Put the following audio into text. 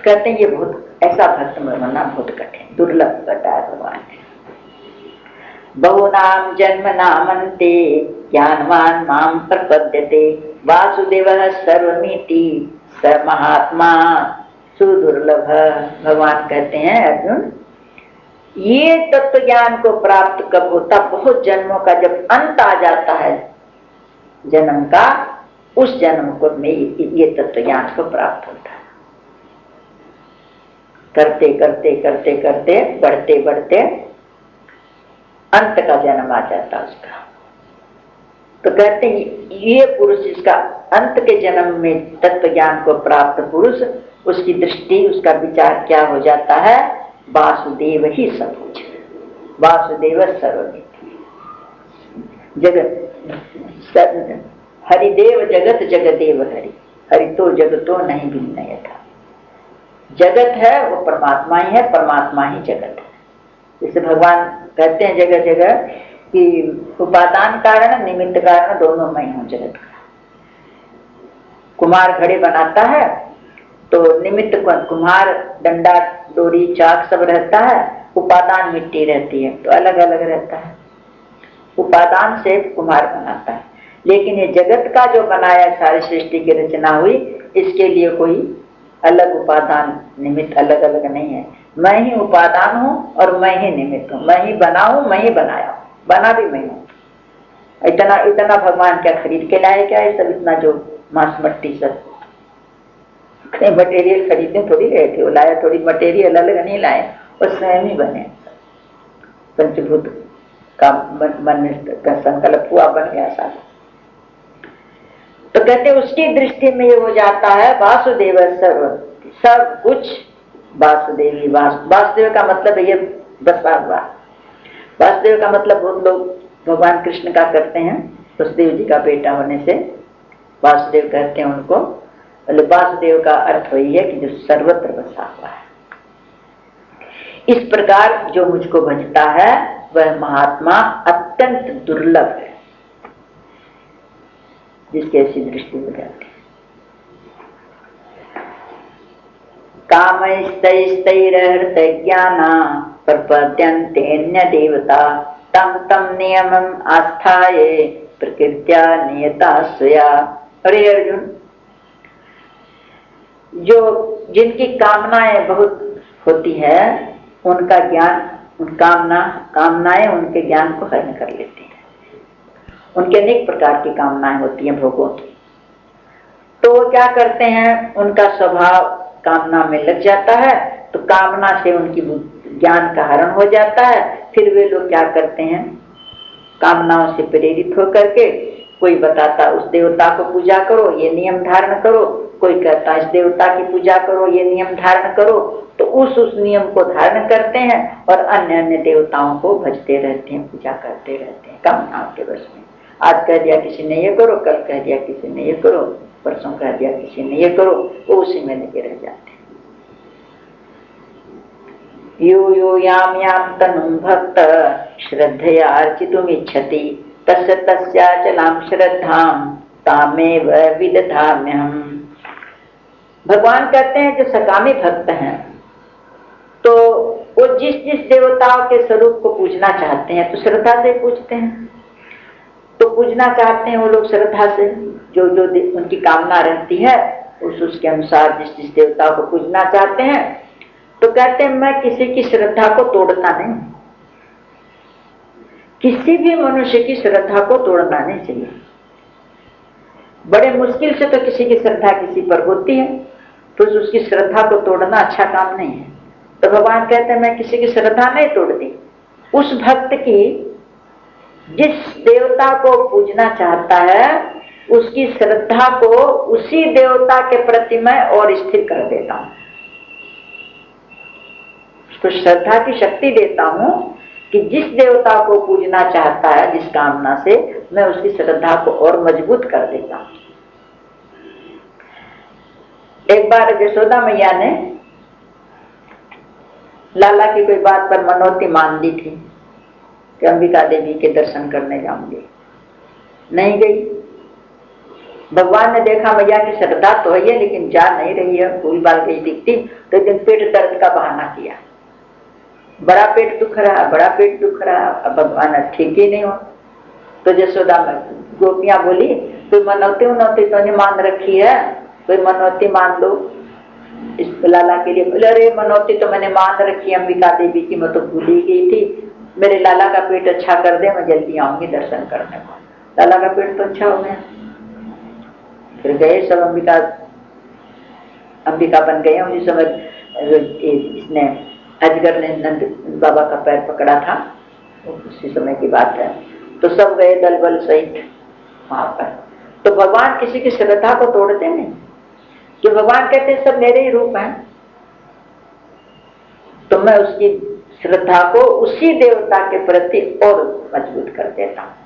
कहते हैं ये बहुत ऐसा भक्त बनना बहुत कठिन दुर्लभ बताया भगवान ने। बहुनाम जन्म नामन्ते ज्ञानवान माम प्रपद्यते वासुदेवः सर्वमिति स महात्मा सुदुर्लभ। भगवान कहते हैं अर्जुन, ये तत्व ज्ञान को प्राप्त कब होता? बहुत जन्मों का जब अंत आ जाता है जन्म का, उस जन्म को में ये तत्व ज्ञान को प्राप्त होता है। करते करते करते करते बढ़ते बढ़ते अंत का जन्म आ जाता उसका। तो कहते हैं ये पुरुष इसका अंत के जन्म में तत्व ज्ञान को प्राप्त पुरुष, उसकी दृष्टि उसका विचार क्या हो जाता है? वासुदेव ही सब कुछ, वासुदेव सर्वमिति जगत हरिदेव जगत जगदेव हरि, हरि तो जगतो नहीं भिन्न था। जगत है वो परमात्मा ही है, परमात्मा ही जगत है। जैसे भगवान कहते हैं जगह जगह कि उपादान कारण निमित्त कारण दोनों मैं हूं जगत का। कुम्हार घड़े बनाता है तो निमित्त कुम्हार डंडा डोरी चाक सब रहता है, उपादान मिट्टी रहती है, तो अलग अलग रहता है। उपादान से कुम्हार बनाता है, लेकिन ये जगत का जो बनाया सारी सृष्टि की रचना हुई, इसके लिए कोई अलग उपादान निमित्त अलग अलग नहीं है। मैं ही उपादान हूँ और मैं ही निमित्त हूँ, मैं ही बना हूँ, मैं ही बनाया हूँ, बना भी मैं हूँ। इतना इतना भगवान क्या खरीद के लाए क्या? ये सब इतना जो मांस मट्टी सब कहीं मटेरियल खरीदने थोड़ी गए थे, वो लाया थोड़ी मटेरियल अलग नहीं लाए, और स्वयं ही बने। पंचभूत का मन का संकल्प हुआ, बन गया सारा। तो कहते उसकी दृष्टि में ये हो जाता है वासुदेव सर्व, सब कुछ वासुदेवी। वासुदेव का मतलब ये बसा हुआ। वासुदेव का मतलब बहुत लोग भगवान कृष्ण का करते हैं, वसुदेव जी का बेटा होने से वासुदेव कहते हैं उनको। वासुदेव का अर्थ वही है कि जो सर्वत्र बसा हुआ है। इस प्रकार जो मुझको भजता है वह महात्मा अत्यंत दुर्लभ है, जिसकी ऐसी दृष्टि हो जाती है। कामैस्तैस्तैरहृतज्ञाना प्रपद्यन्तेऽन्य देवता तम तम नियमम् आस्थाये प्रकृत्या नियता स्वया। अरे अर्जुन, जो जिनकी कामनाएं बहुत होती है उनका ज्ञान, कामनाएं उनके ज्ञान को हरण कर लेती है। उनके अनेक प्रकार की कामनाएं होती हैं भोगों की, तो वो क्या करते हैं, उनका स्वभाव कामना में लग जाता है, तो कामना से उनकी ज्ञान का हरण हो जाता है। फिर वे लोग क्या करते हैं, कामनाओं से प्रेरित होकर के कोई बताता उस देवता को पूजा करो, ये नियम धारण करो, कोई कहता इस देवता की पूजा करो, ये नियम धारण करो, तो उस नियम को धारण करते हैं और अन्य अन्य देवताओं को भजते रहते हैं, पूजा करते रहते हैं कामनाओं के वश में। आज कह दिया किसी ने ये करो, कल कह दिया किसी ने ये करो, परसों कह दिया किसी ने ये करो, वो उसी में लगे रह जाते हैं। यो यो याम याम तनुं भक्त श्रद्धया अर्चितुमिच्छति तस्य तस्याचलां श्रद्धां तामेव विदधाम्यहम्। भगवान कहते हैं जो सकामी भक्त हैं तो वो जिस जिस देवताओं के स्वरूप को पूजना चाहते हैं तो श्रद्धा से पूजते हैं। तो पूजना चाहते हैं वो लोग श्रद्धा से, जो जो उनकी कामना रहती है उसके अनुसार जिस जिस देवता को पूजना चाहते हैं। तो कहते हैं मैं किसी की श्रद्धा को तोड़ता नहीं, किसी भी मनुष्य की श्रद्धा को तोड़ना नहीं चाहिए। बड़े मुश्किल से तो किसी की श्रद्धा किसी पर होती है, तो उसकी श्रद्धा को तोड़ना अच्छा काम नहीं है। तो भगवान कहते हैं मैं किसी की श्रद्धा नहीं तोड़ती। उस भक्त की जिस देवता को पूजना चाहता है उसकी श्रद्धा को उसी देवता के प्रति मैं और स्थिर कर देता हूं। तो श्रद्धा की शक्ति देता हूं कि जिस देवता को पूजना चाहता है जिस कामना से, मैं उसकी श्रद्धा को और मजबूत कर देता हूं। एक बार यशोदा मैया ने लाला की कोई बात पर मनौती मान ली थी कि अंबिका देवी के दर्शन करने जाऊंगी, नहीं गई। भगवान ने देखा मैया की श्रद्धा तो है लेकिन जा नहीं रही है, फूल बाल गई दिखती, तो एक दिन पेट दर्द का बहाना किया, बड़ा पेट दुख रहा, बड़ा पेट दुख रहा। अब भगवान ठीक ही नहीं हो, तो यशोदा में गोपियां बोली कोई मनौती उनौती तो नहीं मान रखी है, कोई मनौती मान लो इस लाला के लिए। बोले अरे मनौती तो मैंने मान रखी है अंबिका देवी की, मैं तो भूल ही गई थी, मेरे लाला का पेट अच्छा कर दे, मैं जल्दी आऊंगी दर्शन करने को। लाला का पेट तो अच्छा हो गया। फिर गए सब, अंबिका बन गए। उसी समय इसने अजगर ने नंद बाबा का पैर पकड़ा था, उसी समय की बात है। तो सब गए दल बल सहित वहां पर। तो भगवान किसी की श्रद्धा को तोड़ते नहीं, जो भगवान कहते सब मेरे ही रूप हैं, तो मैं उसकी श्रद्धा को उसी देवता के प्रति और मजबूत कर देता हूं।